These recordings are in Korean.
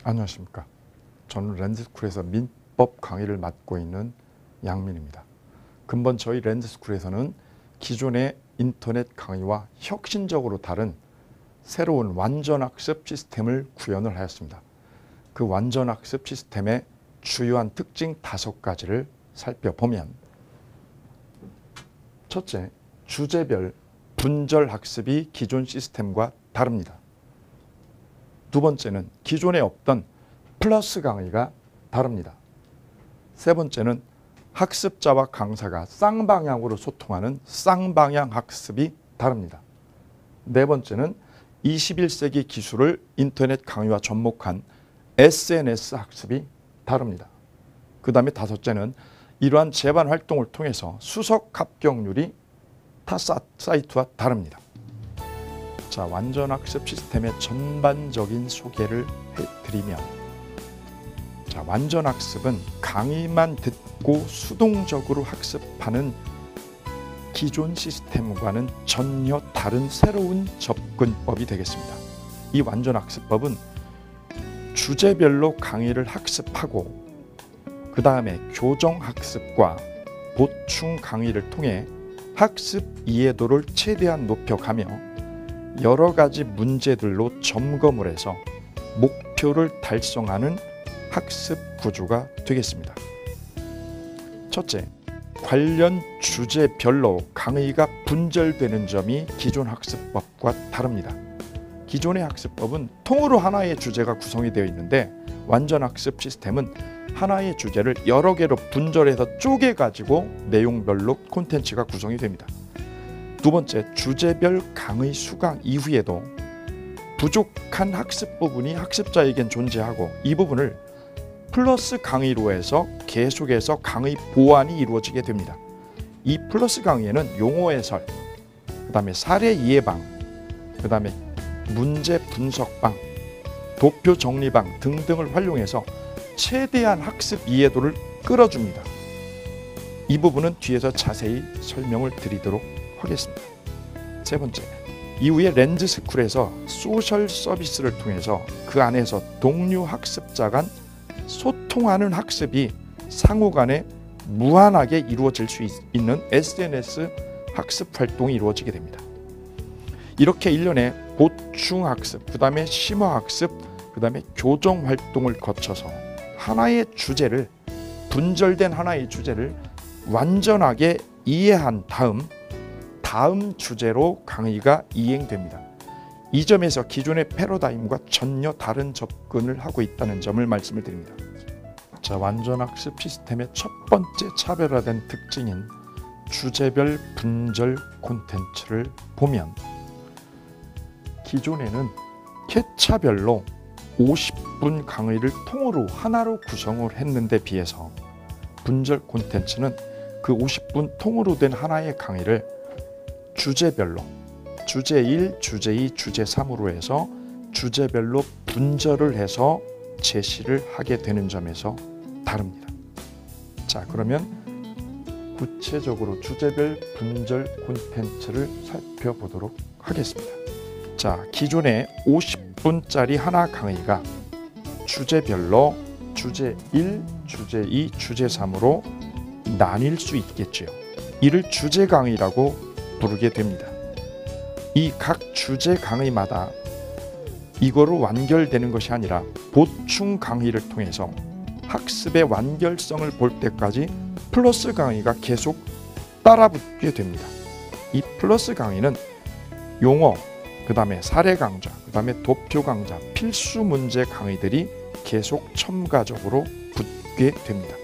안녕하십니까. 저는 렌즈스쿨에서 민법 강의를 맡고 있는 양민입니다. 근본 저희 렌즈스쿨에서는 기존의 인터넷 강의와 혁신적으로 다른 새로운 완전학습 시스템을 구현을 하였습니다. 그 완전학습 시스템의 주요한 특징 5가지를 살펴보면, 첫째, 주제별 분절 학습이 기존 시스템과 다릅니다. 두 번째는 기존에 없던 플러스 강의가 다릅니다. 세 번째는 학습자와 강사가 쌍방향으로 소통하는 쌍방향 학습이 다릅니다. 네 번째는 21세기 기술을 인터넷 강의와 접목한 SNS 학습이 다릅니다. 그 다음에 다섯째는 이러한 재반 활동을 통해서 수석 합격률이 타 사이트와 다릅니다. 자, 완전학습 시스템의 전반적인 소개를 해드리면, 자, 완전학습은 강의만 듣고 수동적으로 학습하는 기존 시스템과는 전혀 다른 새로운 접근법이 되겠습니다. 이 완전학습법은 주제별로 강의를 학습하고 그 다음에 교정학습과 보충 강의를 통해 학습 이해도를 최대한 높여가며 여러 가지 문제들로 점검을 해서 목표를 달성하는 학습 구조가 되겠습니다. 첫째, 관련 주제별로 강의가 분절되는 점이 기존 학습법과 다릅니다. 기존의 학습법은 통으로 하나의 주제가 구성이 되어 있는데, 완전학습 시스템은 하나의 주제를 여러 개로 분절해서 쪼개가지고 내용별로 콘텐츠가 구성이 됩니다. 두 번째, 주제별 강의 수강 이후에도 부족한 학습 부분이 학습자에겐 존재하고, 이 부분을 플러스 강의로 해서 계속해서 강의 보완이 이루어지게 됩니다. 이 플러스 강의에는 용어 해설, 그 다음에 사례 이해방, 그 다음에 문제 분석방, 도표 정리방 등등을 활용해서 최대한 학습 이해도를 끌어줍니다. 이 부분은 뒤에서 자세히 설명을 드리도록 하겠습니다. 세 번째, 이후에 렌즈스쿨에서 소셜 서비스를 통해서 그 안에서 동료 학습자 간 소통하는 학습이 상호 간에 무한하게 이루어질 수 있는 SNS 학습 활동이 이루어지게 됩니다. 이렇게 일련의 보충학습, 그 다음에 심화학습, 그 다음에 교정 활동을 거쳐서 하나의 주제를, 분절된 하나의 주제를 완전하게 이해한 다음 주제로 강의가 이행됩니다. 이 점에서 기존의 패러다임과 전혀 다른 접근을 하고 있다는 점을 말씀을 드립니다. 자, 완전학습 시스템의 첫 번째 차별화된 특징인 주제별 분절 콘텐츠를 보면, 기존에는 회차별로 50분 강의를 통으로 하나로 구성을 했는데 비해서 분절 콘텐츠는 그 50분 통으로 된 하나의 강의를 주제별로 주제 1, 주제 2, 주제 3으로 해서 주제별로 분절을 해서 제시를 하게 되는 점에서 다릅니다. 자, 그러면 구체적으로 주제별 분절 콘텐츠를 살펴보도록 하겠습니다. 자, 기존의 50분짜리 하나 강의가 주제별로 주제 1, 주제 2, 주제 3으로 나뉠 수 있겠지요. 이를 주제 강의라고 부르게 됩니다. 이 각 주제 강의마다 이거로 완결되는 것이 아니라 보충 강의를 통해서 학습의 완결성을 볼 때까지 플러스 강의가 계속 따라붙게 됩니다. 이 플러스 강의는 용어, 그 다음에 사례 강좌, 그 다음에 도표 강좌, 필수 문제 강의들이 계속 첨가적으로 붙게 됩니다.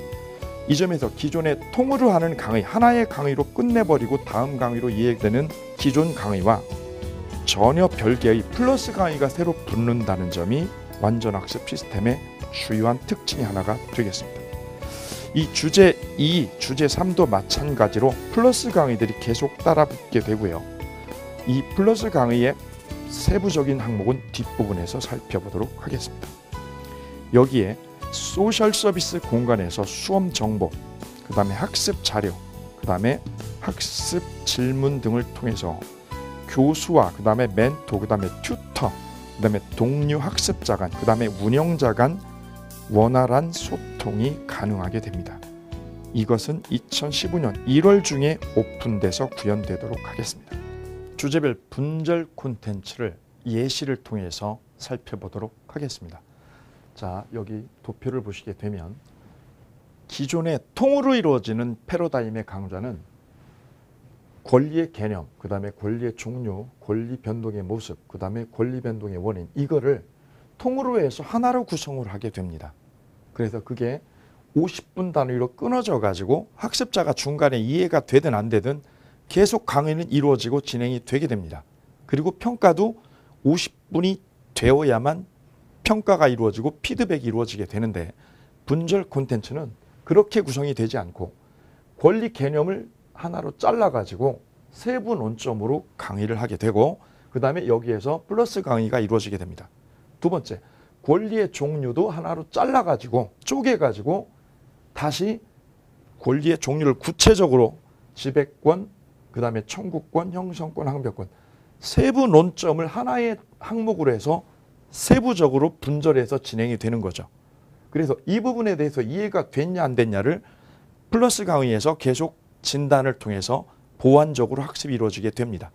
이 점에서 기존의 통으로 하는 강의, 하나의 강의로 끝내버리고 다음 강의로 이해되는 기존 강의와 전혀 별개의 플러스 강의가 새로 붙는다는 점이 완전학습 시스템의 주요한 특징이 하나가 되겠습니다. 이 주제 2, 주제 3도 마찬가지로 플러스 강의들이 계속 따라붙게 되고요. 이 플러스 강의의 세부적인 항목은 뒷부분에서 살펴보도록 하겠습니다. 여기에 소셜 서비스 공간에서 수험 정보, 그 다음에 학습 자료, 그 다음에 학습 질문 등을 통해서 교수와 그 다음에 멘토, 그 다음에 튜터, 그다음에 동료 학습자 간, 그다음에 운영자 간 원활한 소통이 가능하게 됩니다. 이것은 2015년 1월 중에 오픈돼서 구현되도록 하겠습니다. 주제별 분절 콘텐츠를 예시를 통해서 살펴보도록 하겠습니다. 자, 여기 도표를 보시게 되면 기존의 통으로 이루어지는 패러다임의 강좌는 권리의 개념, 그 다음에 권리의 종류, 권리 변동의 모습, 그 다음에 권리 변동의 원인, 이거를 통으로 해서 하나로 구성을 하게 됩니다. 그래서 그게 50분 단위로 끊어져 가지고 학습자가 중간에 이해가 되든 안 되든 계속 강의는 이루어지고 진행이 되게 됩니다. 그리고 평가도 50분이 되어야만 평가가 이루어지고 피드백이 이루어지게 되는데, 분절 콘텐츠는 그렇게 구성이 되지 않고 권리 개념을 하나로 잘라가지고 세부 논점으로 강의를 하게 되고, 그 다음에 여기에서 플러스 강의가 이루어지게 됩니다. 두 번째, 권리의 종류도 하나로 잘라가지고 쪼개가지고 다시 권리의 종류를 구체적으로 지배권, 그 다음에 청구권, 형성권, 항변권, 세부 논점을 하나의 항목으로 해서 세부적으로 분절해서 진행이 되는 거죠. 그래서 이 부분에 대해서 이해가 됐냐 안 됐냐를 플러스 강의에서 계속 진단을 통해서 보완적으로 학습이 이루어지게 됩니다.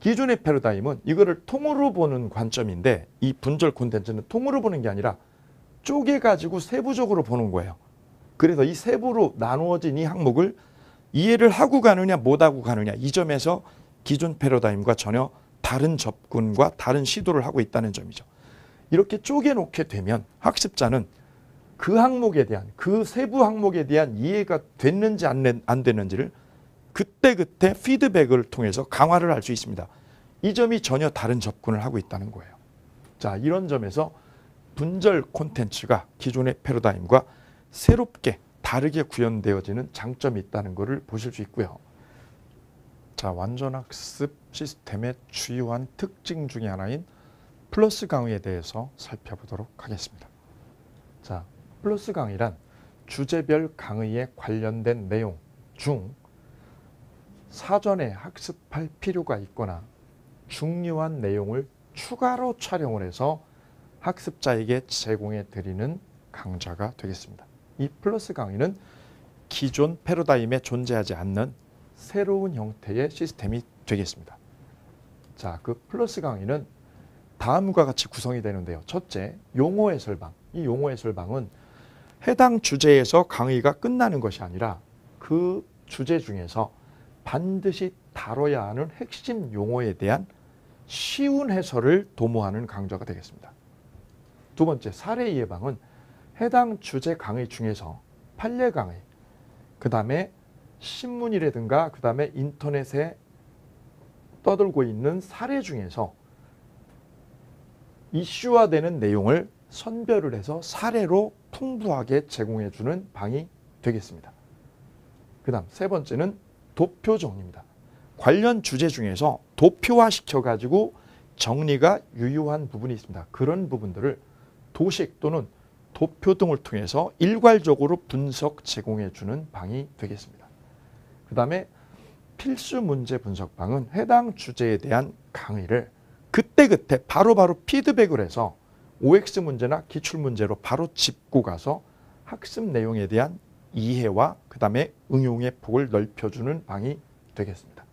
기존의 패러다임은 이거를 통으로 보는 관점인데, 이 분절 콘텐츠는 통으로 보는 게 아니라 쪼개가지고 세부적으로 보는 거예요. 그래서 이 세부로 나누어진 이 항목을 이해를 하고 가느냐 못하고 가느냐, 이 점에서 기존 패러다임과 전혀 다른 접근과 다른 시도를 하고 있다는 점이죠. 이렇게 쪼개놓게 되면 학습자는 그 항목에 대한, 그 세부 항목에 대한 이해가 됐는지 안 됐는지를 그때그때 피드백을 통해서 강화를 할 수 있습니다. 이 점이 전혀 다른 접근을 하고 있다는 거예요. 자, 이런 점에서 분절 콘텐츠가 기존의 패러다임과 새롭게 다르게 구현되어지는 장점이 있다는 것을 보실 수 있고요. 자, 완전학습 시스템의 주요한 특징 중에 하나인 플러스 강의에 대해서 살펴보도록 하겠습니다. 자, 플러스 강의란 주제별 강의에 관련된 내용 중 사전에 학습할 필요가 있거나 중요한 내용을 추가로 촬영을 해서 학습자에게 제공해 드리는 강좌가 되겠습니다. 이 플러스 강의는 기존 패러다임에 존재하지 않는 새로운 형태의 시스템이 되겠습니다. 자, 그 플러스 강의는 다음과 같이 구성이 되는데요. 첫째, 용어 해설방. 이 용어 해설방은 해당 주제에서 강의가 끝나는 것이 아니라 그 주제 중에서 반드시 다뤄야 하는 핵심 용어에 대한 쉬운 해설을 도모하는 강좌가 되겠습니다. 두 번째, 사례 이해방은 해당 주제 강의 중에서 판례 강의, 그 다음에 신문이라든가 그 다음에 인터넷에 떠돌고 있는 사례 중에서 이슈화되는 내용을 선별을 해서 사례로 풍부하게 제공해 주는 방이 되겠습니다. 그 다음 세 번째는 도표 정리입니다. 관련 주제 중에서 도표화 시켜가지고 정리가 유효한 부분이 있습니다. 그런 부분들을 도식 또는 도표 등을 통해서 일괄적으로 분석 제공해 주는 방이 되겠습니다. 그 다음에 필수 문제 분석방은 해당 주제에 대한 강의를 그때그때 바로바로 피드백을 해서 OX 문제나 기출문제로 바로 짚고 가서 학습 내용에 대한 이해와 그 다음에 응용의 폭을 넓혀주는 방이 되겠습니다.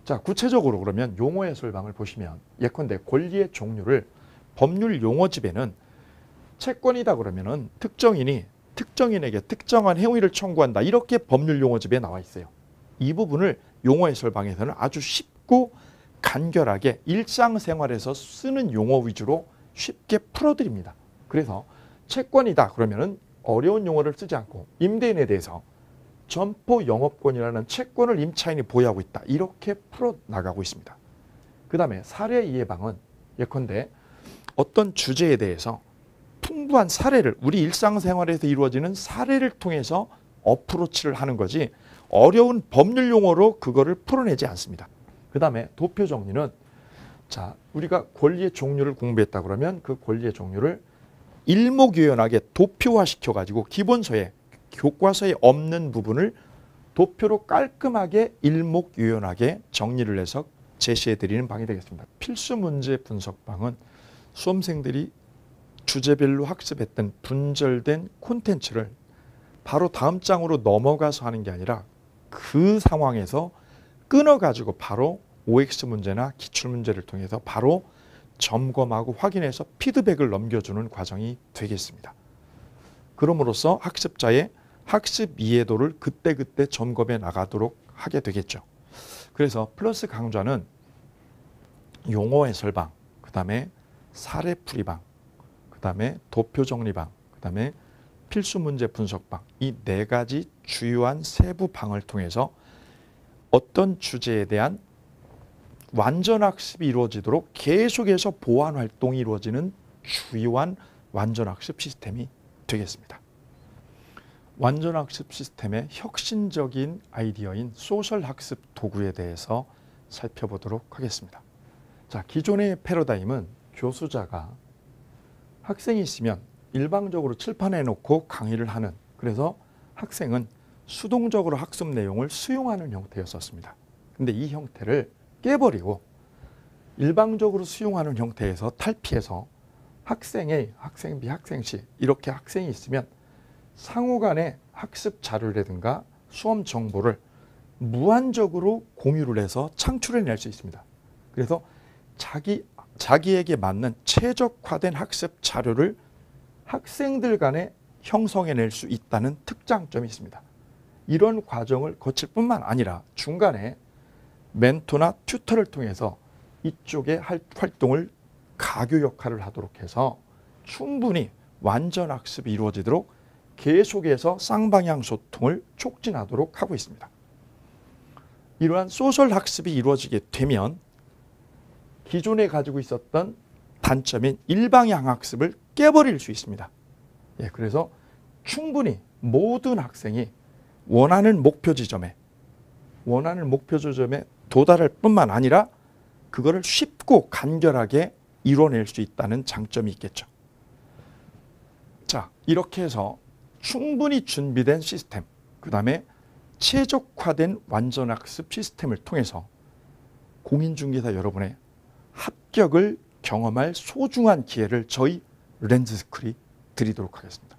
자, 구체적으로 그러면 용어 해설방을 보시면 예컨대 권리의 종류를 법률 용어집에는 채권이다 그러면은 특정인이 특정인에게 특정한 행위를 청구한다, 이렇게 법률 용어집에 나와 있어요. 이 부분을 용어 해설방에서는 아주 쉽고 간결하게 일상생활에서 쓰는 용어 위주로 쉽게 풀어드립니다. 그래서 채권이다 그러면은 어려운 용어를 쓰지 않고 임대인에 대해서 점포 영업권이라는 채권을 임차인이 보유하고 있다, 이렇게 풀어나가고 있습니다. 그 다음에 사례 이해방은 예컨대 어떤 주제에 대해서 풍부한 사례를, 우리 일상생활에서 이루어지는 사례를 통해서 어프로치를 하는 거지 어려운 법률 용어로 그거를 풀어내지 않습니다. 그 다음에 도표 정리는, 자, 우리가 권리의 종류를 공부했다 그러면 그 권리의 종류를 일목요연하게 도표화 시켜가지고 기본서에, 교과서에 없는 부분을 도표로 깔끔하게 일목요연하게 정리를 해서 제시해 드리는 방이 되겠습니다. 필수 문제 분석방은 수험생들이 주제별로 학습했던 분절된 콘텐츠를 바로 다음 장으로 넘어가서 하는 게 아니라 그 상황에서 끊어가지고 바로 OX 문제나 기출문제를 통해서 바로 점검하고 확인해서 피드백을 넘겨주는 과정이 되겠습니다. 그럼으로써 학습자의 학습 이해도를 그때그때 점검해 나가도록 하게 되겠죠. 그래서 플러스 강좌는 용어 해설방, 그 다음에 사례 풀이방, 그 다음에 도표 정리방, 그 다음에 필수 문제 분석방, 이 네 가지 주요한 세부 방을 통해서 어떤 주제에 대한 완전 학습이 이루어지도록 계속해서 보완 활동이 이루어지는 주요한 완전 학습 시스템이 되겠습니다. 완전 학습 시스템의 혁신적인 아이디어인 소셜 학습 도구에 대해서 살펴보도록 하겠습니다. 자, 기존의 패러다임은 교수자가 학생이 있으면 일방적으로 칠판에 놓고 강의를 하는, 그래서 학생은 수동적으로 학습 내용을 수용하는 형태였었습니다. 근데 이 형태를 깨버리고 일방적으로 수용하는 형태에서 탈피해서 학생 B, 학생 C 이렇게 학생이 있으면 상호 간의 학습 자료라든가 수험 정보를 무한적으로 공유를 해서 창출해낼 수 있습니다. 그래서 자기에게 맞는 최적화된 학습 자료를 학생들 간에 형성해낼 수 있다는 특장점이 있습니다. 이런 과정을 거칠 뿐만 아니라 중간에 멘토나 튜터를 통해서 이쪽의 활동을 가교 역할을 하도록 해서 충분히 완전 학습이 이루어지도록 계속해서 쌍방향 소통을 촉진하도록 하고 있습니다. 이러한 소셜 학습이 이루어지게 되면 기존에 가지고 있었던 단점인 일방향 학습을 깨버릴 수 있습니다. 그래서 충분히 모든 학생이 원하는 목표 지점에 도달할 뿐만 아니라 그거를 쉽고 간결하게 이뤄낼 수 있다는 장점이 있겠죠. 자, 이렇게 해서 충분히 준비된 시스템, 그 다음에 최적화된 완전학습 시스템을 통해서 공인중개사 여러분의 합격을 경험할 소중한 기회를 저희 렌즈스쿨이 드리도록 하겠습니다.